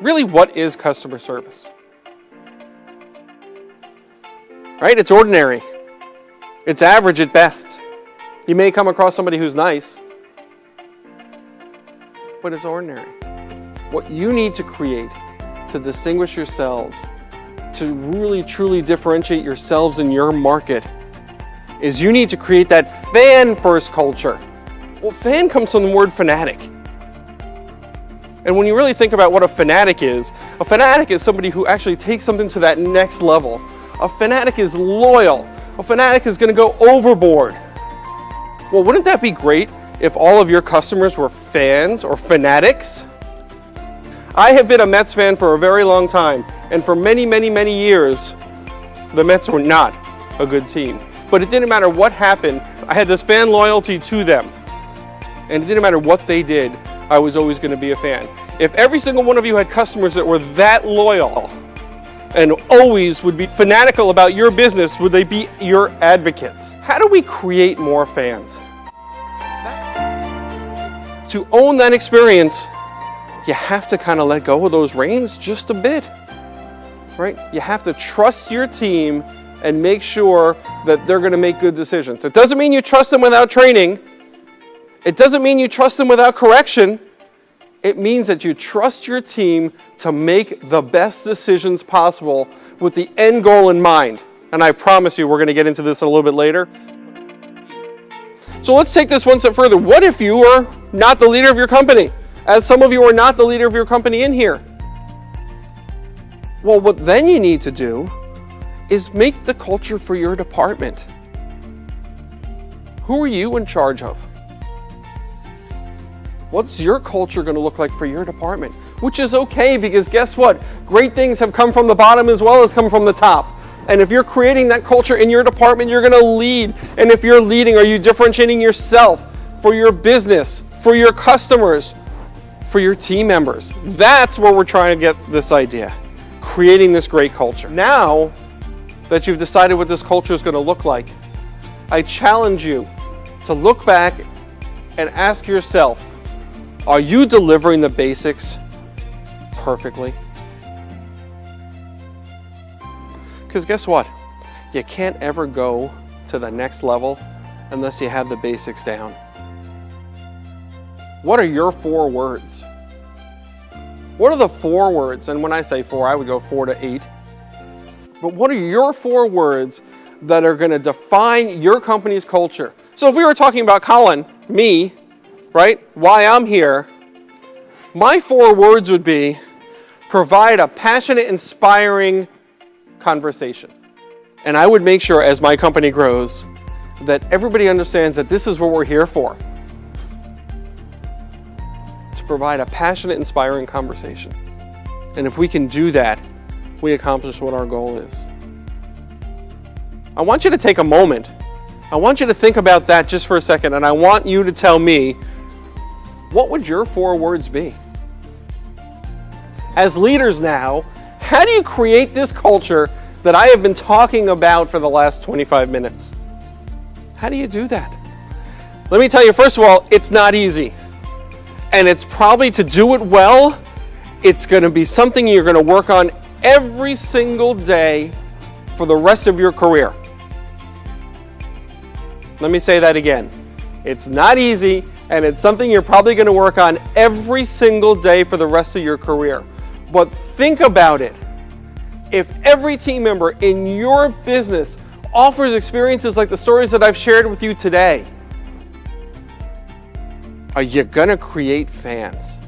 Really, what is customer service? Right? It's ordinary. It's average at best. You may come across somebody who's nice, but it's ordinary. What you need to create to distinguish yourselves, to really truly differentiate yourselves in your market, is you need to create that fan-first culture. Well, fan comes from the word fanatic. And when you really think about what a fanatic is somebody who actually takes something to that next level. A fanatic is loyal. A fanatic is going to go overboard. Well, wouldn't that be great if all of your customers were fans or fanatics? I have been a Mets fan for a very long time, and for many, many, many years, the Mets were not a good team. But it didn't matter what happened, I had this fan loyalty to them. And it didn't matter what they did, I was always going to be a fan. If every single one of you had customers that were that loyal and always would be fanatical about your business, would they be your advocates? How do we create more fans? To own that experience, you have to kind of let go of those reins just a bit, right? You have to trust your team and make sure that they're going to make good decisions. It doesn't mean you trust them without training. It doesn't mean you trust them without correction. It means that you trust your team to make the best decisions possible with the end goal in mind. And I promise you, we're going to get into this a little bit later. So let's take this one step further. What if you are not the leader of your company? As some of you are not the leader of your company in here. Well, what then you need to do is make the culture for your department. Who are you in charge of? What's your culture going to look like for your department? Which is okay, because guess what? Great things have come from the bottom as well as come from the top. And if you're creating that culture in your department, you're going to lead. And if you're leading, are you differentiating yourself for your business, for your customers, for your team members? That's where we're trying to get this idea. Creating this great culture. Now that you've decided what this culture is going to look like, I challenge you to look back and ask yourself, are you delivering the basics perfectly? Because guess what? You can't ever go to the next level unless you have the basics down. What are your 4 words? What are the 4 words? And when I say 4, I would go 4 to 8. But what are your 4 words that are going to define your company's culture? So if we were talking about Colin, me, right, why I'm here, my 4 words would be provide a passionate, inspiring conversation. And I would make sure as my company grows that everybody understands that this is what we're here for. To provide a passionate, inspiring conversation. And if we can do that, we accomplish what our goal is. I want you to take a moment. I want you to think about that just for a second, and I want you to tell me, what would your 4 words be? As leaders now, how do you create this culture that I have been talking about for the last 25 minutes? How do you do that? Let me tell you, first of all, it's not easy. And it's probably, to do it well, it's going to be something you're going to work on every single day for the rest of your career. Let me say that again. It's not easy, and it's something you're probably going to work on every single day for the rest of your career. But think about it. If every team member in your business offers experiences like the stories that I've shared with you today, are you going to create fans?